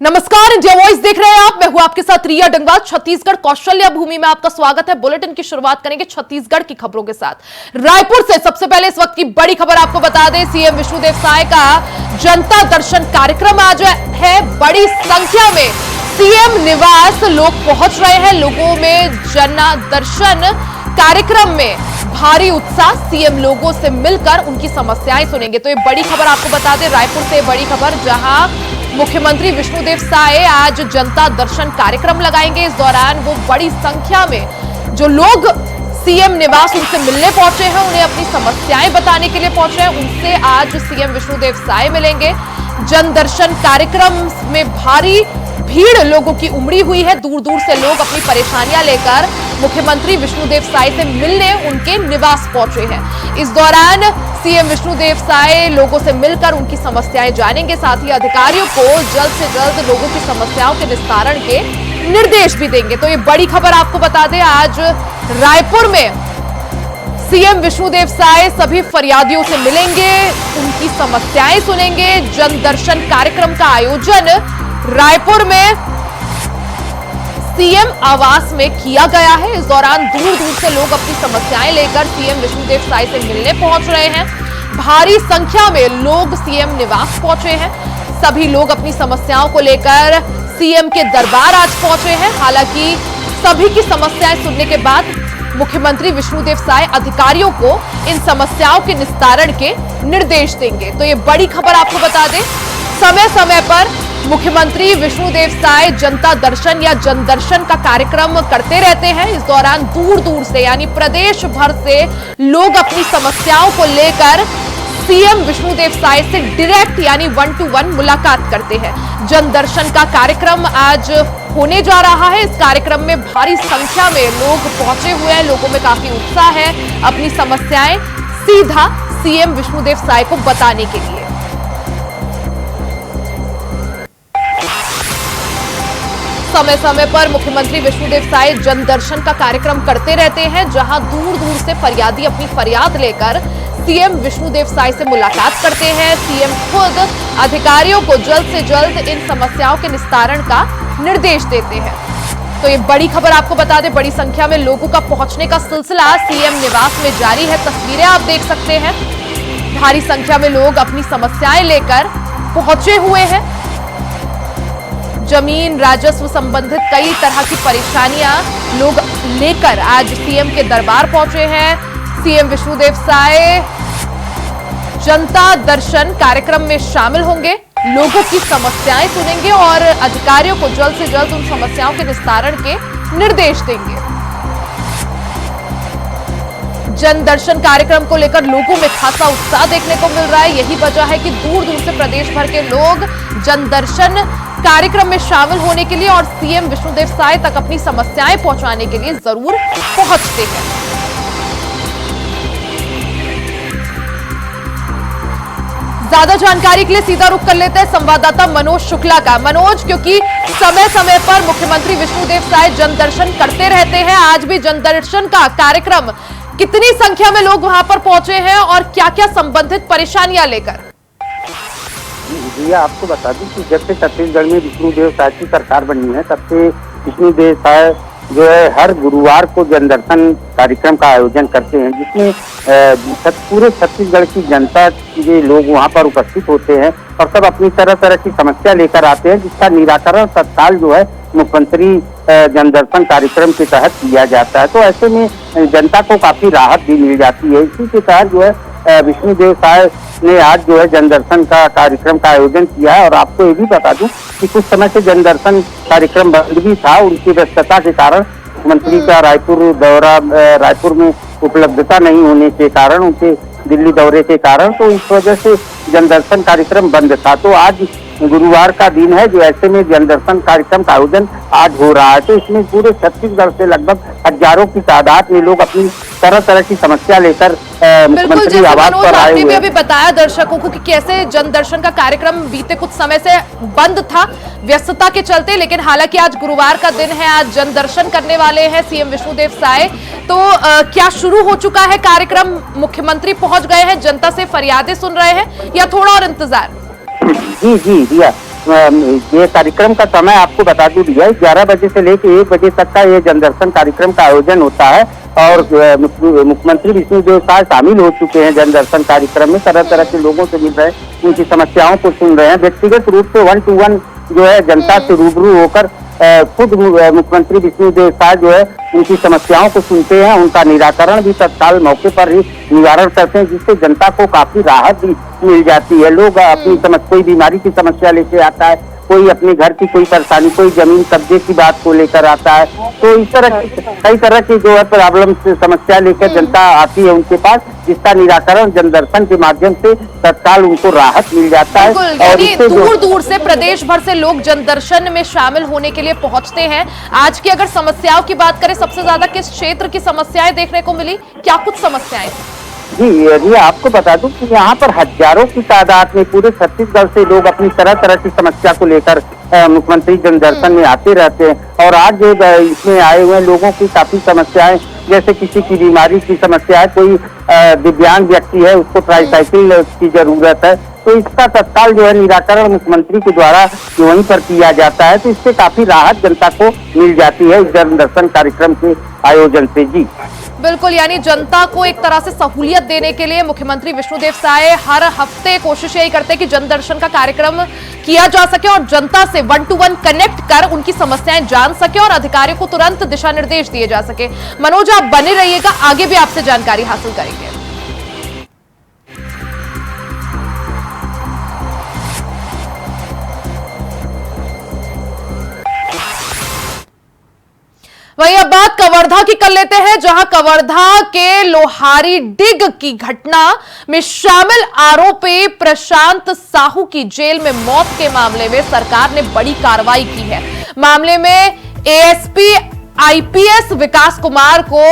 नमस्कार, India voice देख रहे हैं आप। मैं हूं आपके साथ रिया डंगवाल। छत्तीसगढ़ कौशल्या भूमि में आपका स्वागत है। बुलेटिन की शुरुआत करेंगे छत्तीसगढ़ की खबरों के साथ। रायपुर से सबसे पहले इस वक्त की बड़ी खबर आपको बता दें, सीएम विष्णुदेव साय का जनता दर्शन कार्यक्रम आज है। बड़ी संख्या में सीएम निवास लोग पहुंच रहे हैं। लोगों में जनता दर्शन कार्यक्रम में भारी उत्साह। सीएम लोगों से मिलकर उनकी समस्याएं सुनेंगे। तो ये बड़ी खबर आपको बता दें, रायपुर से बड़ी खबर, जहां मुख्यमंत्री विष्णुदेव साय आज जनता दर्शन कार्यक्रम लगाएंगे। इस दौरान वो बड़ी संख्या में जो लोग सीएम निवास उनसे मिलने पहुंचे हैं, उन्हें अपनी समस्याएं बताने के लिए पहुंच रहे हैं, उनसे आज सीएम विष्णुदेव साय मिलेंगे। जन दर्शन कार्यक्रम में भारी भीड़ लोगों की उमड़ी हुई है। दूर दूर से लोग अपनी परेशानियां लेकर मुख्यमंत्री विष्णुदेव साय से मिलने उनके निवास पहुंचे हैं। इस दौरान सीएम विष्णुदेव साय लोगों से मिलकर उनकी समस्याएं जानेंगे। साथ ही अधिकारियों को जल्द से जल्द लोगों की समस्याओं के निस्तारण के निर्देश भी देंगे। तो ये बड़ी खबर आपको बता दें, आज रायपुर में सीएम विष्णुदेव साय सभी फरियादियों से मिलेंगे, उनकी समस्याएं सुनेंगे। जन दर्शन कार्यक्रम का आयोजन रायपुर में सीएम आवास में किया गया है। इस दौरान दूर दूर से लोग अपनी समस्याएं लेकर सीएम विष्णुदेव साय से मिलने पहुंच रहे हैं। भारी संख्या में लोग सीएम निवास पहुंचे हैं। सभी लोग अपनी समस्याओं को लेकर सीएम के दरबार आज पहुंचे हैं। हालांकि सभी की समस्याएं सुनने के बाद मुख्यमंत्री विष्णुदेव साय अधिकारियों को इन समस्याओं के निस्तारण के निर्देश देंगे। तो ये बड़ी खबर आपको बता दें, समय समय पर मुख्यमंत्री विष्णुदेव साय जनता दर्शन या जन दर्शन का कार्यक्रम करते रहते हैं। इस दौरान दूर दूर से यानी प्रदेश भर से लोग अपनी समस्याओं को लेकर सीएम विष्णुदेव साय से डायरेक्ट यानी 1-to-1 मुलाकात करते हैं। जन दर्शन का कार्यक्रम आज होने जा रहा है। इस कार्यक्रम में भारी संख्या में लोग पहुंचे हुए हैं। लोगों में काफी उत्साह है अपनी समस्याएं सीधा सीएम विष्णुदेव साय को बताने के लिए। समय समय पर मुख्यमंत्री विष्णुदेव साय जन दर्शन का कार्यक्रम करते रहते हैं, जहां दूर दूर से फरियादी अपनी फरियाद लेकर सीएम विष्णुदेव साय से मुलाकात करते हैं। सीएम खुद अधिकारियों को जल्द से जल्द इन समस्याओं के निस्तारण का निर्देश देते हैं। तो ये बड़ी खबर आपको बता दें, बड़ी संख्या में लोगों का पहुंचने का सिलसिला सीएम निवास में जारी है। तस्वीरें आप देख सकते हैं, भारी संख्या में लोग अपनी समस्याएं लेकर पहुंचे हुए हैं। जमीन राजस्व संबंधित कई तरह की परेशानियां लोग लेकर आज सीएम के दरबार पहुंचे हैं। सीएम विष्णुदेव साय जनता दर्शन कार्यक्रम में शामिल होंगे, लोगों की समस्याएं सुनेंगे और अधिकारियों को जल्द से जल्द उन समस्याओं के निस्तारण के निर्देश देंगे। जन दर्शन कार्यक्रम को लेकर लोगों में खासा उत्साह देखने को मिल रहा है। यही वजह है कि दूर दूर से प्रदेश भर के लोग जन दर्शन कार्यक्रम में शामिल होने के लिए और सीएम विष्णुदेव साय तक अपनी समस्याएं पहुंचाने के लिए जरूर पहुंचते हैं। ज्यादा जानकारी के लिए सीधा रुख कर लेते हैं संवाददाता मनोज शुक्ला का। मनोज, क्योंकि समय समय पर मुख्यमंत्री विष्णुदेव साय जन दर्शन करते रहते हैं, आज भी जन दर्शन का कार्यक्रम, कितनी संख्या में लोग वहां पर पहुंचे हैं और क्या क्या संबंधित परेशानियां लेकर? भैया, आपको बता दूं कि जब से छत्तीसगढ़ में विष्णुदेव साय की सरकार बनी है, तब से विष्णुदेव साय जो है हर गुरुवार को जनदर्शन कार्यक्रम का आयोजन करते हैं, जिसमें पूरे छत्तीसगढ़ की जनता के लोग वहां पर उपस्थित होते हैं और सब अपनी तरह तरह की समस्या लेकर आते हैं, जिसका निराकरण तत्काल जो है मुख्यमंत्री जनदर्शन कार्यक्रम के तहत किया जाता है। तो ऐसे में जनता को काफी राहत भी मिल जाती है। इसी के तहत जो है विष्णुदेव साय ने आज जो है जनदर्शन का कार्यक्रम का आयोजन किया है। और आपको ये भी बता दूं कि कुछ समय से जनदर्शन कार्यक्रम बंद भी था, उनकी व्यस्तता के कारण, मंत्री का रायपुर में उपलब्धता नहीं होने के कारण, उनके दिल्ली दौरे के कारण, तो इस वजह से जनदर्शन कार्यक्रम बंद था। तो आज गुरुवार का दिन है, जो ऐसे में जनदर्शन कार्यक्रम का आयोजन आज हो रहा है। तो इसमें पूरे छत्तीसगढ़ से लगभग हजारों की तादाद में लोग अपनी तरह तरह की समस्या लेकर मुख्यमंत्री आवास पर आए हुए हैं। अभी बताया दर्शकों को कि कैसे जन दर्शन का कार्यक्रम बीते कुछ समय से बंद था व्यस्तता के चलते, लेकिन हालांकि आज गुरुवार का दिन है, आज जन दर्शन करने वाले हैं सीएम विष्णुदेव साय। तो क्या शुरू हो चुका है कार्यक्रम? मुख्यमंत्री पहुंच गए हैं, जनता से फरियादें सुन रहे हैं या थोड़ा और इंतजार? जी भैया, ये कार्यक्रम का समय आपको बता दूं भैया, 11 बजे से लेकर 1 बजे तक का ये जनदर्शन कार्यक्रम का आयोजन होता है और मुख्यमंत्री विष्णुदेव साय शामिल हो चुके हैं जनदर्शन कार्यक्रम में। तरह तरह के लोगों से मिल रहे हैं, उनकी समस्याओं को सुन रहे हैं, व्यक्तिगत रूप से 1 to 1 जो है जनता से रूबरू होकर खुद मुख्यमंत्री विष्णुदेव साय जो है उनकी समस्याओं को सुनते हैं, उनका निराकरण भी तत्काल मौके पर ही निवारण करते हैं, जिससे जनता को काफी राहत भी मिल जाती है। लोग अपनी कोई बीमारी की समस्या लेके आता है, कोई अपने घर की कोई परेशानी, कोई जमीन कब्जे की बात को लेकर आता है, तो इस तरह की कई तरह की जो है प्रॉब्लम समस्या लेकर जनता आती है उनके पास, जिसका निराकरण जनदर्शन के माध्यम से तत्काल उनको राहत मिल जाता है। और दूर दूर से प्रदेश भर से लोग जनदर्शन में शामिल होने के लिए पहुंचते हैं। आज की अगर समस्याओं की बात करें, सबसे ज्यादा किस क्षेत्र की समस्याएं देखने को मिली, क्या कुछ समस्याएं? जी ये आपको बता दूं कि यहाँ पर हजारों की तादाद में पूरे छत्तीसगढ़ से लोग अपनी तरह तरह की समस्या को लेकर मुख्यमंत्री जनदर्शन में आते रहते हैं। और आज इसमें आए हुए लोगों की काफी समस्याएं, जैसे किसी की बीमारी की समस्या है, कोई दिव्यांग व्यक्ति है, उसको ट्राईसाइकिल की जरूरत है, तो इसका तत्काल जो है निराकरण मुख्यमंत्री के द्वारा वहीं पर किया जाता है। तो इससे काफी राहत जनता को मिल जाती है इस जनदर्शन कार्यक्रम के आयोजन से। जी बिल्कुल, यानी जनता को एक तरह से सहूलियत देने के लिए मुख्यमंत्री विष्णुदेव साय हर हफ्ते कोशिश यही करते हैं कि जनदर्शन का कार्यक्रम किया जा सके और जनता से 1 to 1 कनेक्ट कर उनकी समस्याएं जान सके और अधिकारियों को तुरंत दिशा निर्देश दिए जा सके। मनोज, आप बने रहिएगा, आगे भी आपसे जानकारी हासिल करेंगे। वहीं अब बात कवर्धा की कर लेते हैं, जहां कवर्धा के लोहारी डिग की घटना में शामिल आरोपी प्रशांत साहू की जेल में मौत के मामले में सरकार ने बड़ी कार्रवाई की है। मामले में एएसपी आईपीएस विकास कुमार को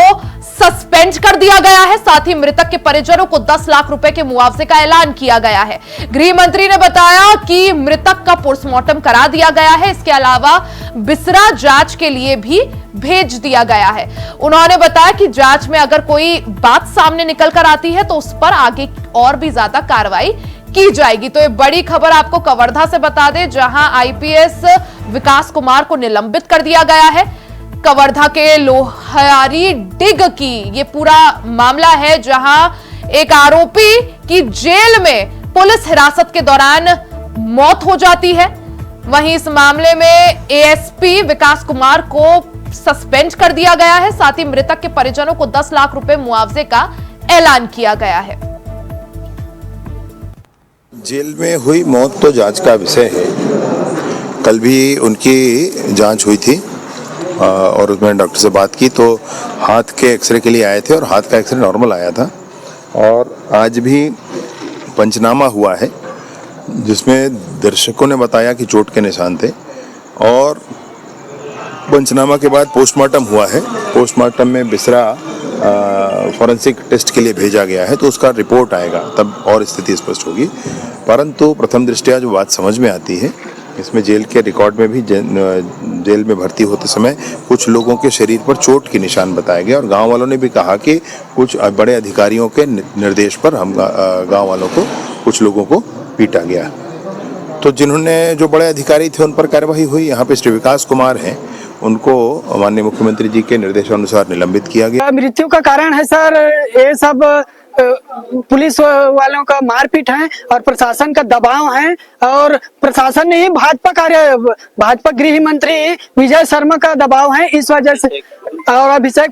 सस्पेंड कर दिया गया है, साथ ही मृतक के परिजनों को 10 लाख रुपए के मुआवजे का ऐलान किया गया है। गृह मंत्री ने बताया कि मृतक का पोस्टमार्टम करा दिया गया है, इसके अलावा बिसरा जांच के लिए भी भेज दिया गया है। उन्होंने बताया कि जांच में अगर कोई बात सामने निकल कर आती है तो उस पर आगे और भी ज्यादा कार्रवाई की जाएगी। तो ये बड़ी खबर आपको कवर्धा से बता दें, जहां आईपीएस विकास कुमार को निलंबित कर दिया गया है। कवर्धा के लोहारी डिग की ये पूरा मामला है, जहां एक आरोपी की जेल में पुलिस हिरासत के दौरान मौत हो जाती है। वहीं इस मामले में एएसपी विकास कुमार को सस्पेंड कर दिया गया है, साथ ही मृतक के परिजनों को 10 लाख रुपए मुआवजे का ऐलान किया गया है। जेल में हुई मौत तो जांच का विषय है। कल भी उनकी जांच हुई थी और उसमें डॉक्टर से बात की तो हाथ के एक्सरे के लिए आए थे और हाथ का एक्सरे नॉर्मल आया था। और आज भी पंचनामा हुआ है जिसमें दर्शकों ने बताया कि चोट के निशान थे और पंचनामा के बाद पोस्टमार्टम हुआ है। पोस्टमार्टम में बिसरा फॉरेंसिक टेस्ट के लिए भेजा गया है, तो उसका रिपोर्ट आएगा तब और स्थिति स्पष्ट होगी। परंतु प्रथम दृष्टया जो बात समझ में आती है, इसमें जेल के रिकॉर्ड में भी जेल में भर्ती होते समय कुछ लोगों के शरीर पर चोट के निशान बताए गए और गांव वालों ने भी कहा कि कुछ बड़े अधिकारियों के निर्देश पर हम गांव वालों को कुछ लोगों को पीटा गया। तो जिन्होंने जो बड़े अधिकारी थे उन पर कार्रवाई हुई। यहाँ पे श्री विकास कुमार हैं, उनको माननीय मुख्यमंत्री जी के निर्देशानुसार निलंबित किया गया। मृत्यु का कारण है सर ये सब पुलिस वालों का मारपीट है और प्रशासन का दबाव है और प्रशासन ने ही भाजपा गृह मंत्री विजय शर्मा का दबाव है, इस वजह से और अभिषेक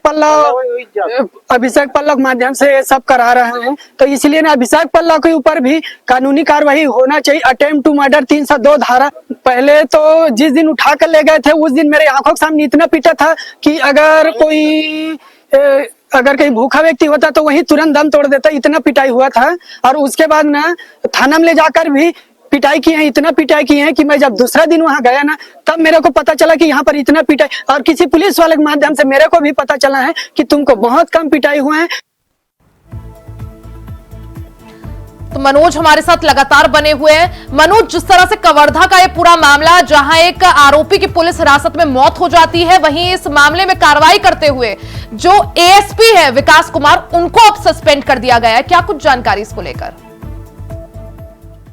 पल्लव के माध्यम से ये सब करा रहे हैं। तो इसलिए ना अभिषेक पल्लव के ऊपर भी कानूनी कार्रवाई होना चाहिए। अटेम्प्ट टू मर्डर 302 धारा। पहले तो जिस दिन उठा कर ले गए थे उस दिन मेरे आंखों के सामने इतना पीटा था कि अगर कहीं भूखा व्यक्ति होता तो वही तुरंत दम तोड़ देता, इतना पिटाई हुआ था। और उसके बाद ना थाना में ले जाकर भी पिटाई की है, इतना पिटाई की है कि मैं जब दूसरा दिन वहां गया ना तब मेरे को पता चला कि यहाँ पर इतना पिटाई, और किसी पुलिस वाले के माध्यम से मेरे को भी पता चला है कि तुमको बहुत कम पिटाई हुआ है। तो मनोज हमारे साथ लगातार बने हुए हैं। मनोज, जिस तरह से कवर्धा का ये पूरा मामला, जहां एक आरोपी की पुलिस हिरासत में मौत हो जाती है, वहीं इस मामले में कार्रवाई करते हुए जो एएसपी है विकास कुमार, उनको अब सस्पेंड कर दिया गया है। क्या कुछ जानकारी इसको लेकर?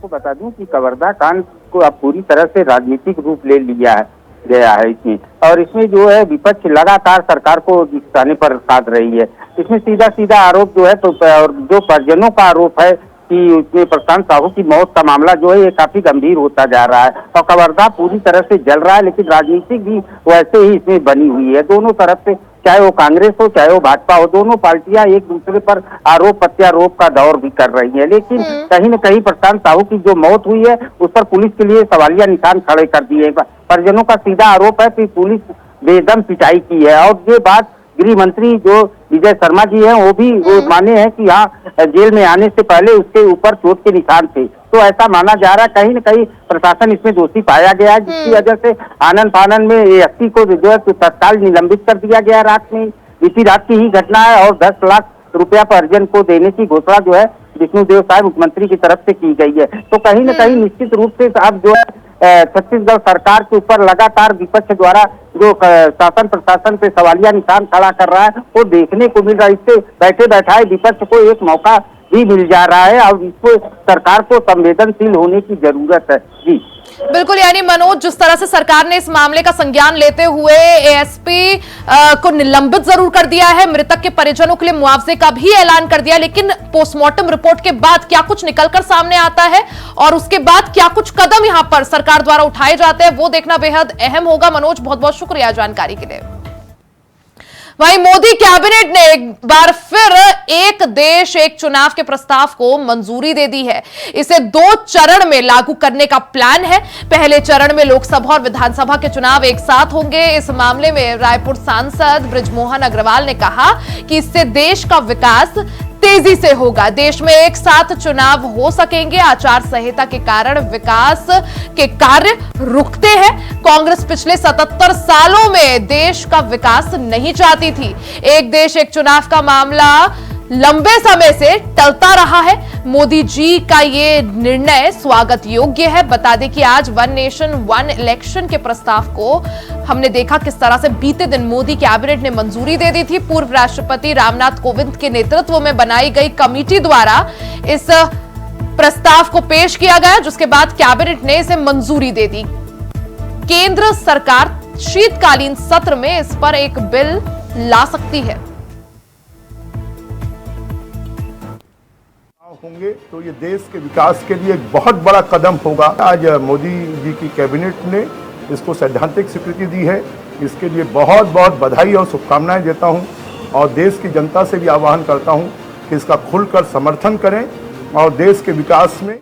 बता दूं कि कवर्धा कांड को अब पूरी तरह से राजनीतिक रूप ले लिया है गया है इसमें। और इसमें जो है विपक्ष लगातार सरकार को निशाने पर साध रही है। इसमें सीधा सीधा आरोप जो है तो और जो परिजनों का आरोप है कि उसमें प्रशांत साहू की मौत का मामला जो है ये काफी गंभीर होता जा रहा है और कवर्धा पूरी तरह से जल रहा है, लेकिन राजनीतिक भी वैसे ही इसमें बनी हुई है। दोनों तरफ से, चाहे वो कांग्रेस हो चाहे वो भाजपा हो, दोनों पार्टियां एक दूसरे पर आरोप प्रत्यारोप का दौर भी कर रही है। लेकिन कहीं न कहीं प्रशांत साहू की जो मौत हुई है उस पर पुलिस के लिए सवालिया निशान खड़े कर दिए। परिजनों का सीधा आरोप है कि पुलिस बेदम पिटाई की है और ये बात गृह मंत्री जो विजय शर्मा जी हैं वो भी वो माने हैं कि यहाँ जेल में आने से पहले उसके ऊपर चोट के निशान थे। तो ऐसा माना जा रहा है, कहीं न कहीं प्रशासन इसमें दोषी पाया गया है, जिसकी वजह से आनंद फानंद में एएसपी को जो है तत्काल निलंबित कर दिया गया। रात में बीती रात की ही घटना है और 10 लाख रुपया परिजन को देने की घोषणा जो है विष्णुदेव साय मुख्यमंत्री की तरफ से की गई है। तो कहीं न कहीं निश्चित रूप से अब जो है छत्तीसगढ़ सरकार के ऊपर लगातार विपक्ष द्वारा जो शासन प्रशासन पे सवालिया निशान खड़ा कर रहा है वो देखने को मिल रहा है। इससे बैठे बैठाए विपक्ष को एक मौका भी मिल जा रहा है और इसको सरकार को संवेदनशील होने की जरूरत है। जी बिल्कुल, यानी मनोज, जिस तरह से सरकार ने इस मामले का संज्ञान लेते हुए एएसपी को निलंबित जरूर कर दिया है, मृतक के परिजनों के लिए मुआवजे का भी ऐलान कर दिया, लेकिन पोस्टमार्टम रिपोर्ट के बाद क्या कुछ निकलकर सामने आता है और उसके बाद क्या कुछ कदम यहां पर सरकार द्वारा उठाए जाते हैं वो देखना बेहद अहम होगा। मनोज, बहुत बहुत शुक्रिया जानकारी के लिए। वहीं मोदी कैबिनेट ने एक बार फिर एक देश एक चुनाव के प्रस्ताव को मंजूरी दे दी है। इसे 2 चरण में लागू करने का प्लान है। पहले चरण में लोकसभा और विधानसभा के चुनाव एक साथ होंगे। इस मामले में रायपुर सांसद बृजमोहन अग्रवाल ने कहा कि इससे देश का विकास तेजी से होगा। देश में एक साथ चुनाव हो सकेंगे। आचार संहिता के कारण विकास के कार्य रुकते हैं। कांग्रेस पिछले 77 सालों में देश का विकास नहीं चाहती थी। एक देश एक चुनाव का मामला लंबे समय से टलता रहा है। मोदी जी का ये निर्णय स्वागत योग्य है। बता दें कि आज 1 नेशन 1 इलेक्शन के प्रस्ताव को हमने देखा किस तरह से बीते दिन मोदी कैबिनेट ने मंजूरी दे दी थी। पूर्व राष्ट्रपति रामनाथ कोविंद के नेतृत्व में बनाई गई कमेटी द्वारा इस प्रस्ताव को पेश किया गया, जिसके बाद कैबिनेट ने इसे मंजूरी दे दी। केंद्र सरकार शीतकालीन सत्र में इस पर एक बिल ला सकती है। होंगे तो ये देश के विकास के लिए एक बहुत बड़ा कदम होगा। आज मोदी जी की कैबिनेट ने इसको सैद्धांतिक स्वीकृति दी है। इसके लिए बहुत बहुत बधाई और शुभकामनाएं देता हूं और देश की जनता से भी आह्वान करता हूं कि इसका खुलकर समर्थन करें और देश के विकास में।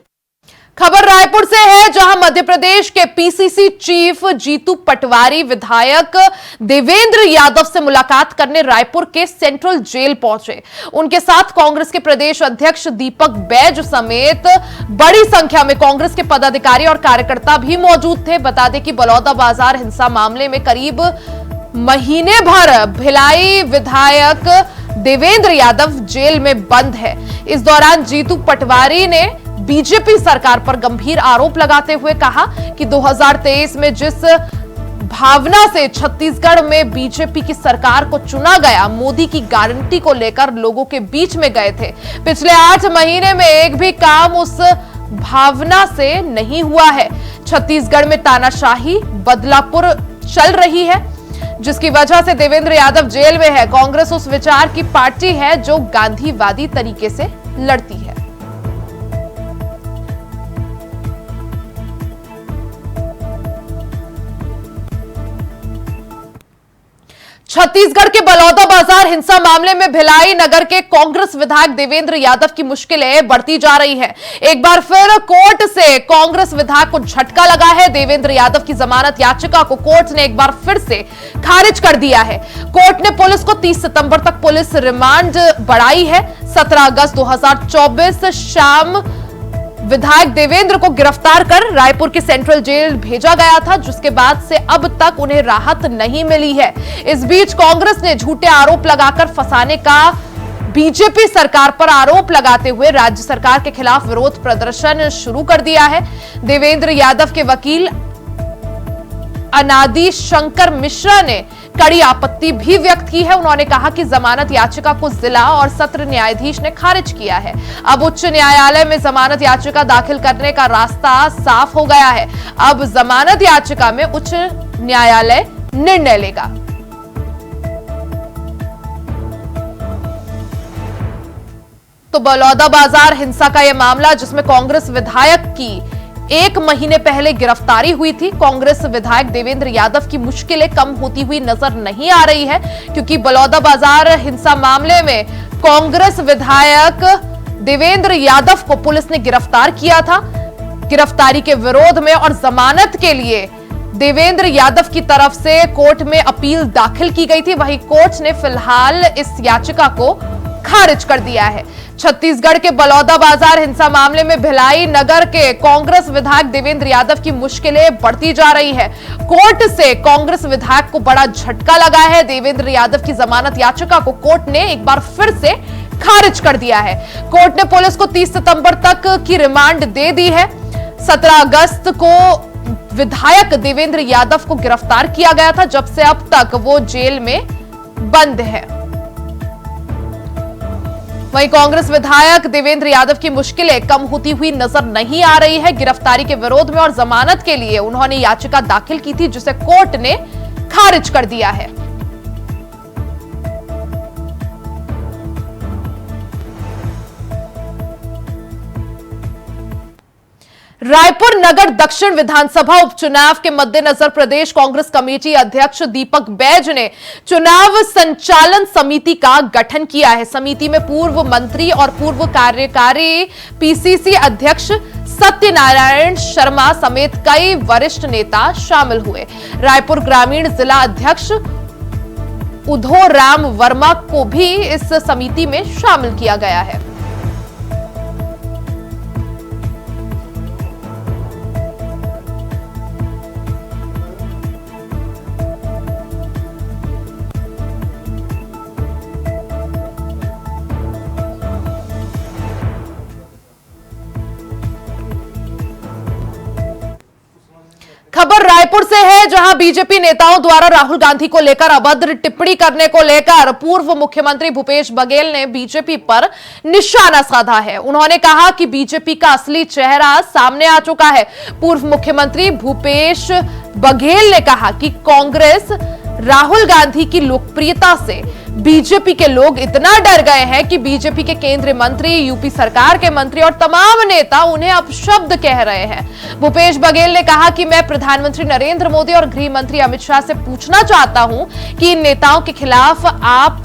खबर रायपुर से है, जहां मध्य प्रदेश के पीसीसी चीफ जीतू पटवारी विधायक देवेंद्र यादव से मुलाकात करने रायपुर के सेंट्रल जेल पहुंचे। उनके साथ कांग्रेस के प्रदेश अध्यक्ष दीपक बैज समेत बड़ी संख्या में कांग्रेस के पदाधिकारी और कार्यकर्ता भी मौजूद थे। बता दें कि बलौदाबाजार हिंसा मामले में करीब महीने भर भिलाई विधायक देवेंद्र यादव जेल में बंद है। इस दौरान जीतू पटवारी ने बीजेपी सरकार पर गंभीर आरोप लगाते हुए कहा कि 2023 में जिस भावना से छत्तीसगढ़ में बीजेपी की सरकार को चुना गया, मोदी की गारंटी को लेकर लोगों के बीच में गए थे। पिछले 8 महीने में एक भी काम उस भावना से नहीं हुआ है। छत्तीसगढ़ में तानाशाही बदलापुर चल रही है, जिसकी वजह से देवेंद्र यादव जेल में है। कांग्रेस उस विचार की पार्टी है जो गांधीवादी तरीके से लड़ती है। छत्तीसगढ़ के बलौदाबाजार हिंसा मामले में भिलाई नगर के कांग्रेस विधायक देवेंद्र यादव की मुश्किलें बढ़ती जा रही हैं। एक बार फिर कोर्ट से कांग्रेस विधायक को झटका लगा है। देवेंद्र यादव की जमानत याचिका को कोर्ट ने एक बार फिर से खारिज कर दिया है। कोर्ट ने पुलिस को 30 सितंबर तक पुलिस रिमांड बढ़ाई है। 17 अगस्त 2024 शाम विधायक देवेंद्र को गिरफ्तार कर रायपुर के सेंट्रल जेल भेजा गया था, जिसके बाद से अब तक उन्हें राहत नहीं मिली है। इस बीच कांग्रेस ने झूठे आरोप लगाकर फंसाने का बीजेपी सरकार पर आरोप लगाते हुए राज्य सरकार के खिलाफ विरोध प्रदर्शन शुरू कर दिया है। देवेंद्र यादव के वकील अनादि शंकर मिश्रा ने कड़ी आपत्ति भी व्यक्त की है। उन्होंने कहा कि जमानत याचिका को जिला और सत्र न्यायाधीश ने खारिज किया है। अब उच्च न्यायालय में जमानत याचिका दाखिल करने का रास्ता साफ हो गया है। अब जमानत याचिका में उच्च न्यायालय निर्णय लेगा। तो बलौदाबाजार हिंसा का यह मामला, जिसमें कांग्रेस विधायक की 1 महीने पहले गिरफ्तारी हुई थी। कांग्रेस विधायक देवेंद्र यादव की मुश्किलें कम होती हुई नजर नहीं आ रही है, क्योंकि बलौदाबाजार हिंसा मामले में कांग्रेस विधायक देवेंद्र यादव को पुलिस ने गिरफ्तार किया था। गिरफ्तारी के विरोध में और जमानत के लिए देवेंद्र यादव की तरफ से कोर्ट में अपील दाखिल की गई थी। वहीं कोर्ट ने फिलहाल इस याचिका को खारिज कर दिया है। छत्तीसगढ़ के बलौदाबाजार हिंसा मामले में भिलाई नगर के कांग्रेस विधायक देवेंद्र यादव की मुश्किलें बढ़ती जा रही है। कोर्ट से कांग्रेस विधायक को बड़ा झटका लगा है। देवेंद्र यादव की जमानत याचिका को कोर्ट ने एक बार फिर से खारिज कर दिया है। कोर्ट ने पुलिस को 30 सितंबर तक की रिमांड दे दी है। 17 अगस्त को विधायक देवेंद्र यादव को गिरफ्तार किया गया था, जब से अब तक वो जेल में बंद है। वहीं कांग्रेस विधायक देवेंद्र यादव की मुश्किलें कम होती हुई नजर नहीं आ रही है। गिरफ्तारी के विरोध में और जमानत के लिए उन्होंने याचिका दाखिल की थी, जिसे कोर्ट ने खारिज कर दिया है। रायपुर नगर दक्षिण विधानसभा उपचुनाव के मद्देनजर प्रदेश कांग्रेस कमेटी अध्यक्ष दीपक बैज ने चुनाव संचालन समिति का गठन किया है। समिति में पूर्व मंत्री और पूर्व कार्यकारी पीसीसी अध्यक्ष सत्यनारायण शर्मा समेत कई वरिष्ठ नेता शामिल हुए। रायपुर ग्रामीण जिला अध्यक्ष उधो राम वर्मा को भी इस समिति में शामिल किया गया है। खबर रायपुर से है, जहां बीजेपी नेताओं द्वारा राहुल गांधी को लेकर अभद्र टिप्पणी करने को लेकर पूर्व मुख्यमंत्री भूपेश बघेल ने बीजेपी पर निशाना साधा है। उन्होंने कहा कि बीजेपी का असली चेहरा सामने आ चुका है। पूर्व मुख्यमंत्री भूपेश बघेल ने कहा कि कांग्रेस राहुल गांधी की लोकप्रियता से बीजेपी के लोग इतना डर गए हैं कि बीजेपी के केंद्रीय मंत्री, यूपी सरकार के मंत्री और तमाम नेता उन्हें अपशब्द कह रहे हैं। भूपेश बघेल ने कहा कि मैं प्रधानमंत्री नरेंद्र मोदी और गृह मंत्री अमित शाह से पूछना चाहता हूं कि इन नेताओं के खिलाफ आप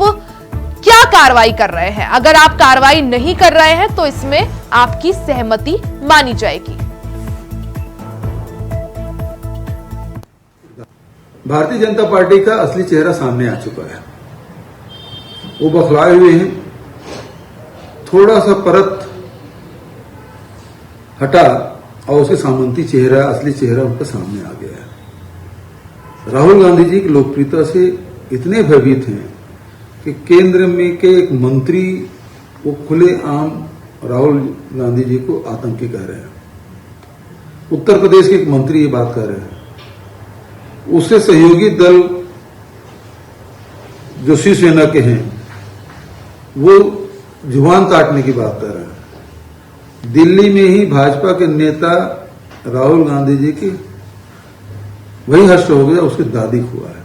क्या कार्रवाई कर रहे हैं। अगर आप कार्रवाई नहीं कर रहे हैं तो इसमें आपकी सहमति मानी जाएगी। भारतीय जनता पार्टी का असली चेहरा सामने आ चुका है। वो बखलाए हुए हैं। थोड़ा सा परत हटा और उसके सामंती चेहरा, असली चेहरा उनका सामने आ गया है। राहुल गांधी जी की लोकप्रियता से इतने भयभीत हैं कि केंद्र में के एक मंत्री वो खुले आम राहुल गांधी जी को आतंकी कह रहे हैं। उत्तर प्रदेश के एक मंत्री ये बात कर रहे हैं। उसके सहयोगी दल जो शिवसेना के हैं वो जुबान काटने की बात कर रहे हैं। दिल्ली में ही भाजपा के नेता राहुल गांधी जी की वही हर्ष हो गया, उसकी दादी हुआ है।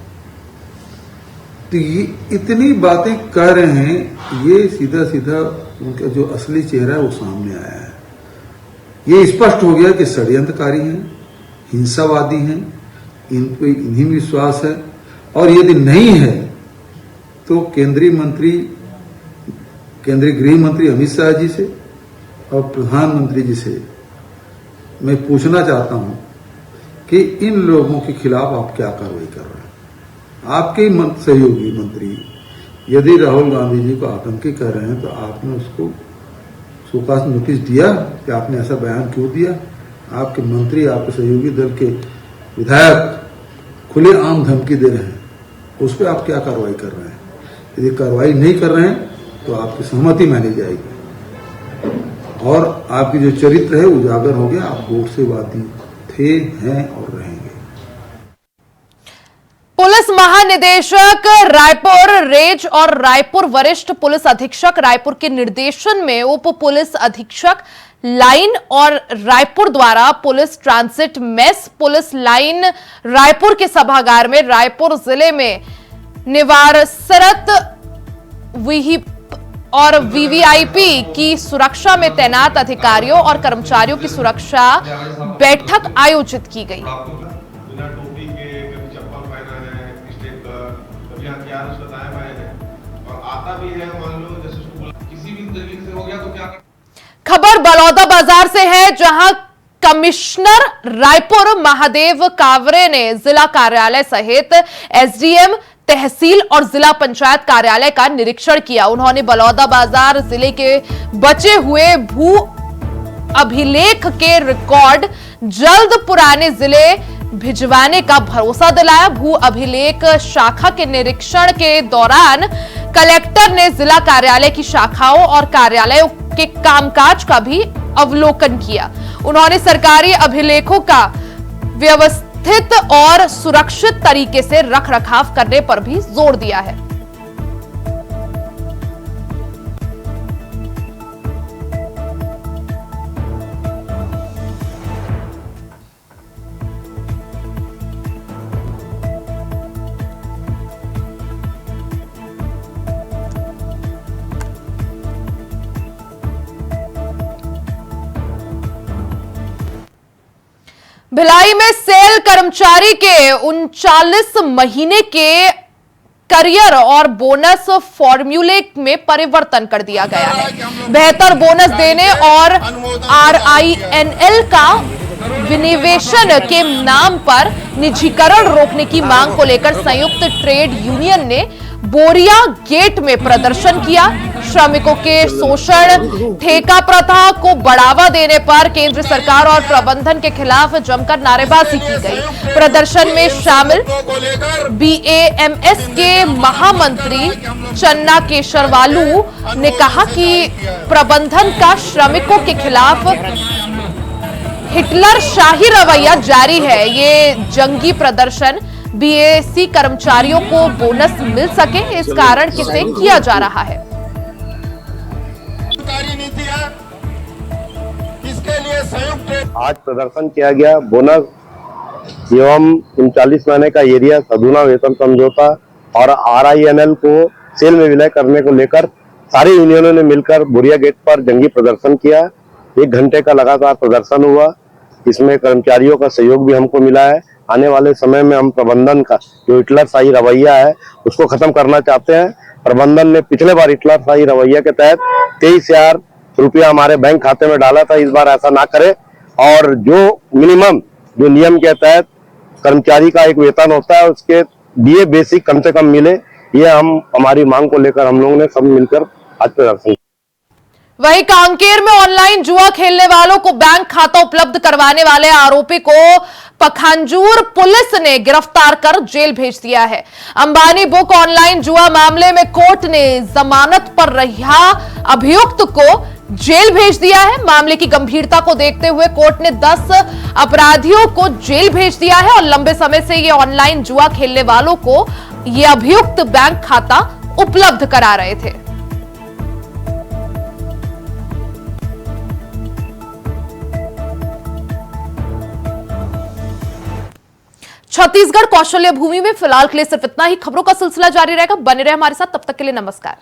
तो ये इतनी बातें कह रहे हैं, ये सीधा सीधा उनका जो असली चेहरा है वो सामने आया है। ये स्पष्ट हो गया कि षड्यंत्रकारी हैं, हिंसावादी हैं, इन पे इन्हीं विश्वास है। और यदि नहीं है तो केंद्रीय गृह मंत्री अमित शाह जी से और प्रधानमंत्री जी से मैं पूछना चाहता हूं कि इन लोगों के खिलाफ आप क्या कार्रवाई कर रहे हैं। आपके सहयोगी मंत्री यदि राहुल गांधी जी को आतंकी कह रहे हैं तो आपने उसको सुकास नोटिस दिया कि आपने ऐसा बयान क्यों दिया। आपके मंत्री, आपके सहयोगी दल के विधायक खुले आम धमकी दे रहे हैं, उस पर आप क्या कार्रवाई कर रहे हैं। यदि कार्रवाई नहीं कर रहे हैं तो आपकी सहमति मानी जाएगी और आपकी जो चरित्र है उजागर हो गया। आप वोट से वादी थे, हैं और रहेंगे। महानिदेशक रायपुर रेंज और रायपुर वरिष्ठ पुलिस अधीक्षक रायपुर के निर्देशन में उप पुलिस अधीक्षक लाइन और रायपुर द्वारा police transit mess police line Raipur के सभागार में रायपुर जिले में निवारसरत विहिप और वीवीआईपी की सुरक्षा में तैनात अधिकारियों और कर्मचारियों की सुरक्षा बैठक आयोजित की गई। बिना टोपी के कभी चप्पल पहना है, कभी हथियार उसका दाएं बाएं है और आता भी है, मान लो जैसे उसको किसी भी तरीके से हो गया तो क्या। खबर बलौदा बाजार से है, जहां कमिश्नर रायपुर महादेव कावरे ने जिला कार्यालय सहित एसडीएम तहसील और जिला पंचायत कार्यालय का निरीक्षण किया। उन्होंने बलौदा बाजार जिले के बचे हुए भू अभिलेख के रिकॉर्ड जल्द पुराने जिले भिजवाने का भरोसा दिलाया। भू अभिलेख शाखा के निरीक्षण के दौरान कलेक्टर ने जिला कार्यालय की शाखाओं और कार्यालयों के कामकाज का भी अवलोकन किया। उन्होंने सरकारी अभिलेखों का व्यवस्थित और सुरक्षित तरीके से रखरखाव करने पर भी जोर दिया है। भिलाई में सेल कर्मचारी के 39 महीने के करियर और बोनस फॉर्मूले में परिवर्तन कर दिया गया है। बेहतर बोनस देने और RINL का विनिवेशन के नाम पर निजीकरण रोकने की मांग को लेकर संयुक्त ट्रेड यूनियन ने बोरिया गेट में प्रदर्शन किया। श्रमिकों के शोषण, ठेका प्रथा को बढ़ावा देने पर केंद्र सरकार और प्रबंधन के खिलाफ जमकर नारेबाजी की गई। प्रदर्शन में शामिल BAMS के महामंत्री चन्ना केशरवालू ने कहा कि प्रबंधन का श्रमिकों के खिलाफ हिटलर शाही रवैया जारी है। ये जंगी प्रदर्शन BAC कर्मचारियों को बोनस मिल सके, इस कारण से किया जा रहा है। इसके लिए संयुक्त आज प्रदर्शन किया गया। बोनस एवं 39 महीने का एरिया अधूना वेतन समझौता और RINL को सेल में विलय करने को लेकर सारी यूनियनों ने मिलकर बोरिया गेट पर जंगी प्रदर्शन किया। 1 घंटे का लगातार प्रदर्शन हुआ। इसमें कर्मचारियों का सहयोग भी हमको मिला है। आने वाले समय में हम प्रबंधन का जो हिटलर शाही रवैया है उसको खत्म करना चाहते हैं। प्रबंधन ने पिछले बार हिटलर शाही रवैया के तहत 23,000 रुपया हमारे बैंक खाते में डाला था। इस बार ऐसा ना करे और जो मिनिमम जो नियम के तहत कर्मचारी का एक वेतन होता है उसके DA बेसिक कम से कम मिले। ये हमारी मांग को लेकर हम लोगों ने सब मिलकर आज प्रदर्शन। वहीं कांकेर में ऑनलाइन जुआ खेलने वालों को बैंक खाता उपलब्ध करवाने वाले आरोपी को पखांजूर पुलिस ने गिरफ्तार कर जेल भेज दिया है। अंबानी बुक ऑनलाइन जुआ मामले में कोर्ट ने जमानत पर रिहा अभियुक्त को जेल भेज दिया है। मामले की गंभीरता को देखते हुए कोर्ट ने 10 अपराधियों को जेल भेज दिया है और लंबे समय से ये ऑनलाइन जुआ खेलने वालों को ये अभियुक्त बैंक खाता उपलब्ध करा रहे थे। छत्तीसगढ़ कौशल्य भूमि में फिलहाल के लिए सिर्फ इतना ही। खबरों का सिलसिला जारी रहेगा, बने रहे हमारे साथ। तब तक के लिए नमस्कार।